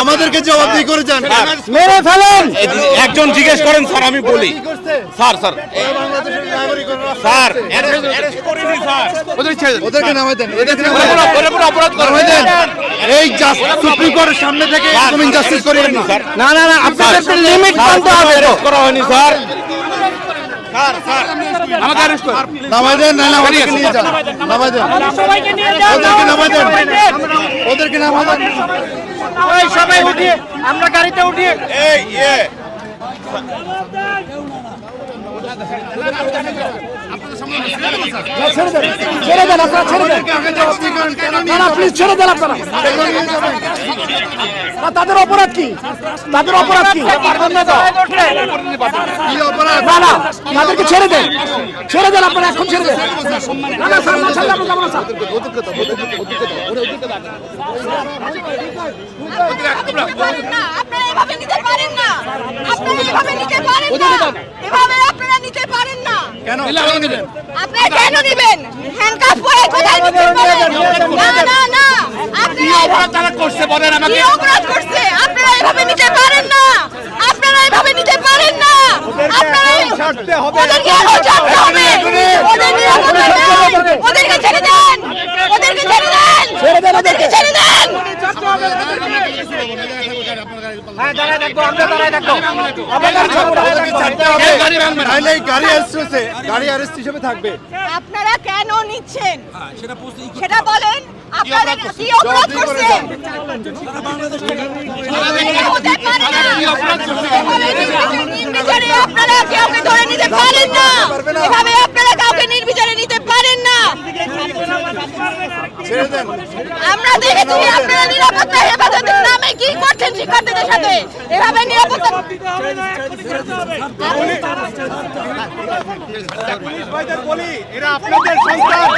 আমাদেরকে জবাবদিহি করে যান। মেরে ফেলেন। একজন জিজ্ঞেস করেন স্যার, আমি বলি স্যার স্যার স্যার ওদেরকে নামাই দেন, নামাই দেন। এই সুপ্রিম কোর্টের সামনে থেকে এরকম ইনজাস্টিস করিয়েন না স্যার। না না না, আপনাদের লিমিট মানতে হবে তো। করা হয়নি স্যার। নামাই দেন, না না ওদেরকে নিয়ে যান, নামাই দেন, ওদেরকে নামাই দেন, ওদেরকে নামাই দেন। সবাই উঠিয়ে আমরা গাড়িতে উঠিয়ে এই ছেড়ে দেন, আপনারা ছেড়ে দেন। না না প্লিজ ছেড়ে দেন আপনারা। তাদের অপরাধ কি? তাদের অপরাধ কি? না না তাদেরকে ছেড়ে দেন, ছেড়ে দেন আপনারা, এখন ছেড়ে দেন। না না স্যার, না ছাড়লে আমরা যাবো না স্যার। আপনারা এভাবে নিতে পারেন না, আপনারা এভাবে নিতে পারেন না, এভাবে আপনারা নিতে পারেন না। কেন নেবেন? আপনারা কেন নেবেন? হ্যান্ডকাফ পরে কোথায় নিতে পারেন? না না না, আপনারা তারা করছে বলেন আমাকে। কি অপরাধ করছে? আপনারা এভাবে নিতে পারেন না, আপনারা এভাবে নিতে পারেন না। আপনারা ওদেরকে এখন ছাড়তে হবে, ওদের নিরাপত্তা দেন, ওদেরকে ছেড়ে দেন, ওদেরকে ছেড়ে দেন, ওদেরকে ছেড়ে দেন। আপনারা কেন নিচ্ছেন সেটা বলেন। আপনারা কি অপরাধ করছেন? নির্বিচারে আপনারা কাউকে ধরে নিতে পারেন না, এভাবে আপনারা কাউকে নির্বিচারে নিতে পারেন না। আমরা দেখেছি আপনারা নিরাপত্তা হেফাজতের নামে কি করছেন শিক্ষার্থীদের সাথে। এভাবে নিরাপত্তা এরা আপনাদের সন্তান।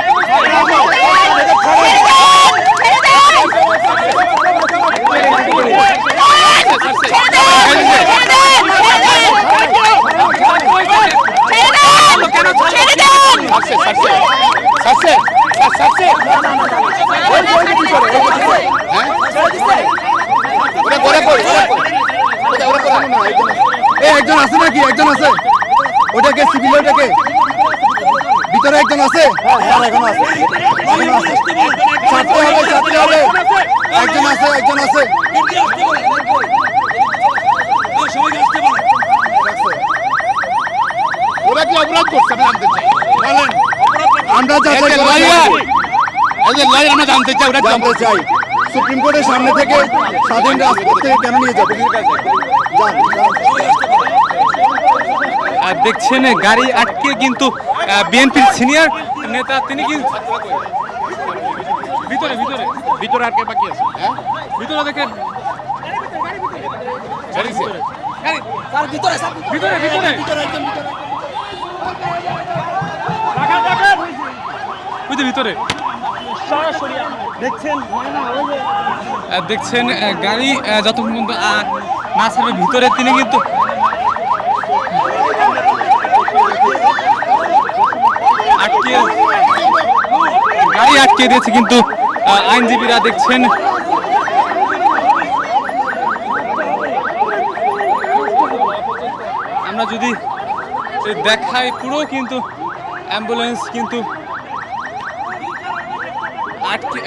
একজন আছে নাকি? একজন আছে? ওটাকে সিভিল, ওটাকে ভিতরে একজন আছে? এখন আছে, ছাড়তে হবে, ছাড়তে হবে। একজন আছে, একজন আছে। ওরা কি অপরাধ করছে আমি জানতে চাই, বলেন। আমরা যাচাই আমরা জানতে চাই, ওরা জানতে চাই সুপ্রিম কোর্টের সামনে থেকে স্বাধীন রাজপথ থেকে কেন নিয়ে যাবে? দেখছেন গাড়ি আটকে কিন্তু বিএনপির সিনিয়র নেতা তিনি কিন্তু ভিতরে ভিতরে ভিতরে আর কে বাকি আছে? হ্যাঁ ভিতরে দেখেন ছেড়েছে। ভিতরে ভিতরে ভিতরে দেখছেন গাড়ি যতক্ষণ পর্যন্ত না ছাড়বে ভিতরে তিনি কিন্তু গাড়ি আটকে দিয়েছে কিন্তু আইনজীবীরা দেখছেন আমরা যদি দেখাই পুরো কিন্তু অ্যাম্বুলেন্স কিন্তু আটকে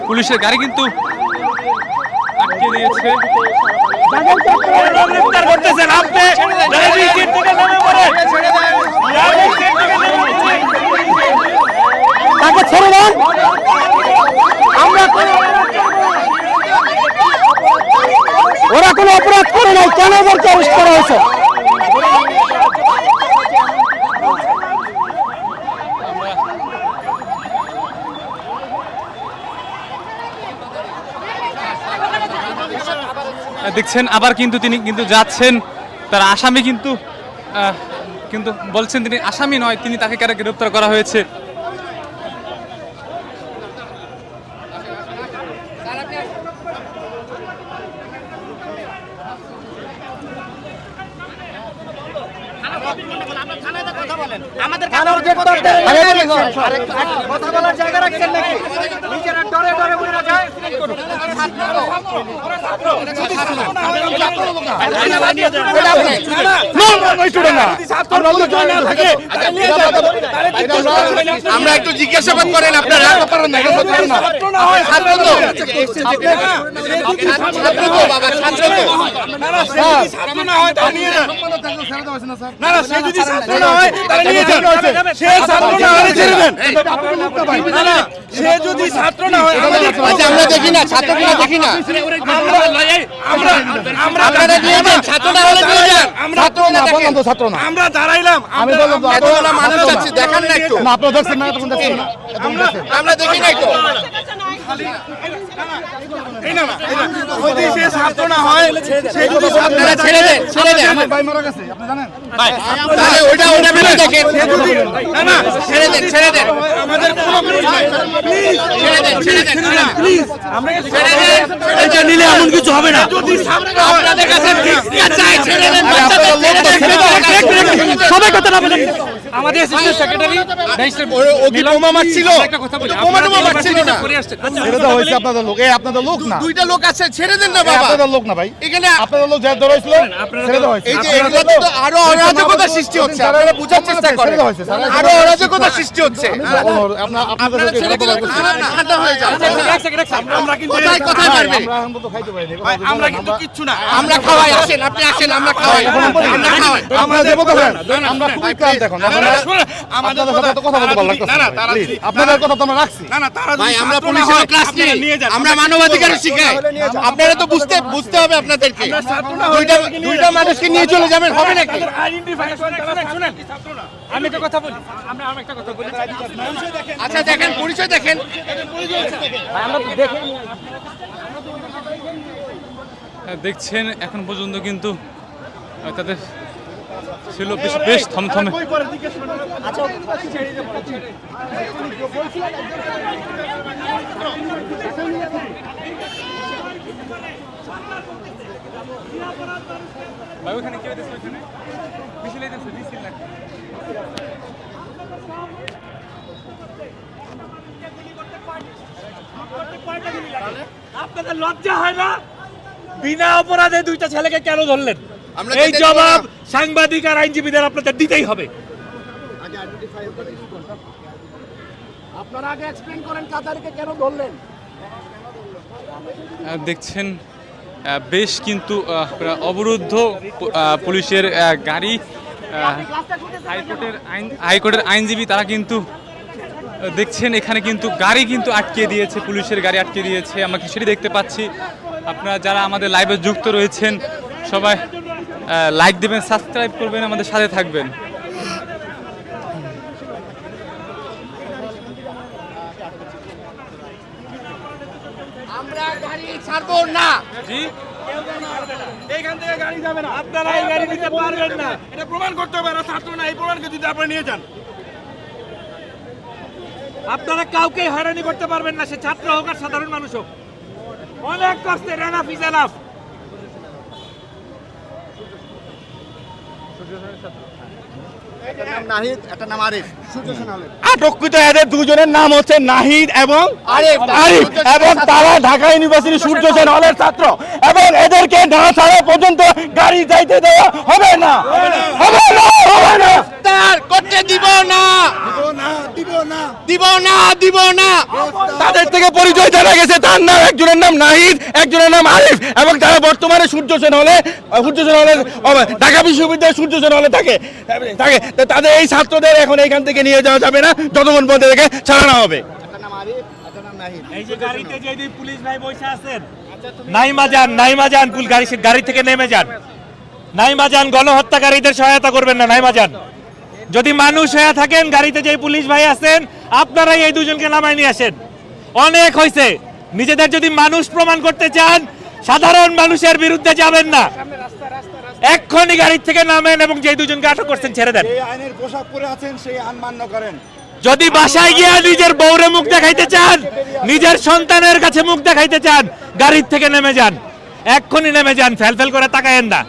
পুলিশের গাড়ি কিন্তু আটকে দিয়েছে। তাকে ছেড়ে দেন। আমরা ওরা কোনো অপরাধ করে নাই, কেন ওদেরকে অ্যারেস্ট করা হয়েছে? দেখছেন আবার কিন্তু তিনি কিন্তু যাচ্ছেন, তার আসামি কিন্তু কিন্তু বলছেন তিনি আসামি নয়, তিনি তাকে কেন গ্রেপ্তার করা হয়েছে। আমাদের কথা বলার জায়গা রাখছেন নাকি? নিজেরা ডরে ডরে বলে যায়। আমরা একটু জিজ্ঞাসাবাদ করেন আপনারা আমরা দেখি না ছাত্ররা দেখি না আমরা দাঁড়াইলাম এতগুলো মানুষ আছে দেখান না একটু আপনারা দেখছেন না তখন দেখছেন না আমরা দেখি না একটু সে ছাত্র না হয় সে যদি আপনারা ছেড়ে দেন আমার ভাই মারা গেছে আপনি জানেন তাহলে ওটা ভেবে দেখেন ছেড়ে দেন আমাদের কোনো ছেড়ে দেন প্লিজ আমরা এটা নিলে এমন কিছু হবে না যদি আপনাদের কাছে ভিক্ষা চাই ছেড়ে দেন সবাই কথা না বলেন আমাদের অ্যাসিস্ট্যান্ট সেক্রেটারি ওকে বোমা মারছিল বোমা মারছিল না ছেড়ে দেওয়া হয়েছে আপনাদের লোক এই আপনাদের লোক না দুইটা লোক আছে ছেড়ে দেন না এই বাবা আপনাদের লোক না ভাই এখানে আপনাদের লোক যা ধরেছিল ছেড়ে দেওয়া হয়েছে এই যে এগুলোতে তো আরো অরাজকতা সৃষ্টি হচ্ছে আপনারা বোঝার চেষ্টা করেন আরো অরাজকতা সৃষ্টি হচ্ছে আপনাদের লোক ছেড়ে দিলে ঠান্ডা হয়ে যায় আমরা কিন্তু কোথায় পারবে আমরা এখন তো খাইতে পারিনি আমরা কিন্তু কিচ্ছু না আমরা খাওয়াই আসেন আপনি আসেন আমরা খাওয়াই আমরা খাওয়াই আমরা দেবো কখন আমরা খুবই ক্লান্ত এখন আপনাদের সাথে তো কথা বলতে ভালো লাগছে না তারা আপনাদের কথা তো আমরা রাখছি না তারা ভাই আমরা পুলিশের ক্লাস নেই আমরা মানবাধিকার শিখাই আপনারা তো বুঝতে হবে আপনাদেরকে দুইটা মানুষকে নিয়ে চলে যাবেন হবে নাকি আমি একটা কথা বলি আমরা একটা কথা বলি আচ্ছা দেখেন পরিচয় দেখেন দেখছেন এখন পর্যন্ত কিন্তু তাদের ছিল বেশ থমথমে। ভাই ওখানে কি হইতেছে ওখানে মিছিল হইতেছে মিছিল না আপনাদের লজ্জা হয় না বিনা অপরাধে দুইটা ছেলেকে কেন ধরলেন আমরা এই জবাব সাংবাদিক আর আইনজীবীদের আপনাদের দিতেই হবে আপনারা আগে এক্সপ্লেইন করেন কাতারকে কেন ধরলেন দেখছেন বেশ কিন্তু অবরুদ্ধ পুলিশের গাড়ি হাইকোর্টের আইনজীবী তারা কিন্তু দেখছেন এখানে কিন্তু গাড়ি কিন্তু আটকে দিয়েছে পুলিশের গাড়ি আটকে দিয়েছে আমরা সেটি দেখতে পাচ্ছি আপনারা যারা আমাদের লাইভে যুক্ত রয়েছেন সবাই লাইক দেবেন সাবস্ক্রাইব করবেন আমাদের সাথে থাকবেন আমরা গাড়ি ছাড়বো না জি এইখান থেকে গাড়ি যাবে না আপনারা এই গাড়ি নিতে পারবেন না এটা প্রমাণ করতে হবে না ছাত্র না এই প্রমাণকে যদি আপনারা নিয়ে যান আপনারা কাউকে হয়রানি করতে পারবেন না সে ছাত্র হোক আর সাধারণ মানুষ হোক অনেক কষ্টে এনাফ ইজ এনাফ আটককৃত এদের দুজনের নাম হচ্ছে নাহিদ এবং আরিফ এবং তারা ঢাকা ইউনিভার্সিটি সূর্য সেন হলের ছাত্র এবং এদেরকে না ছাড়া পর্যন্ত গাড়ি যাইতে দেওয়া হবে না তার করতে দিব না দিব না তাদের থেকে পরিচয় জানা গেছে তার নাম একজনের নাম নাহিদ একজনের নাম আরিফ এবং তারা বর্তমানে সূর্য সেন হলে ঢাকা বিশ্ববিদ্যালয়ের সূর্য সেন হলে থাকে তো তাদের এই ছাত্রদের এখন এইখান থেকে নিয়ে যাওয়া যাবে না যতক্ষণ পর্যন্ত থেকে ছাড়ানো হবে এই যে গাড়িতে যে দুই পুলিশ ভাই বসে আছেন নাইমা যান গাড়ি থেকে নেমে যান নাইমা যান গণহত্যাকারীদের সহায়তা করবেন না নাইমা যান যদি মানুষ হয়ে থাকেন গাড়িতে যে পুলিশ ভাই আছেন আপনারাই এই দুজনকে নামায় নিয়ে আসেন অনেক হয়েছে নিজেদের যদি মানুষ প্রমাণ করতে চান সাধারণ মানুষের বিরুদ্ধে যাবেন না এক্ষুনি গাড়ি থেকে নামেন এবং যে দুজনকে আটক করছেন ছেড়ে দেন আইনের পোশাক পরে আছেন সেই আইন মান্য করেন যদি বাসায় গিয়ে নিজের বউরে মুখ দেখাইতে চান নিজের সন্তানের কাছে মুখ দেখাইতে চান গাড়ির থেকে নেমে যান এক্ষুনি নেমে যান ফেল করে তাকায়েন না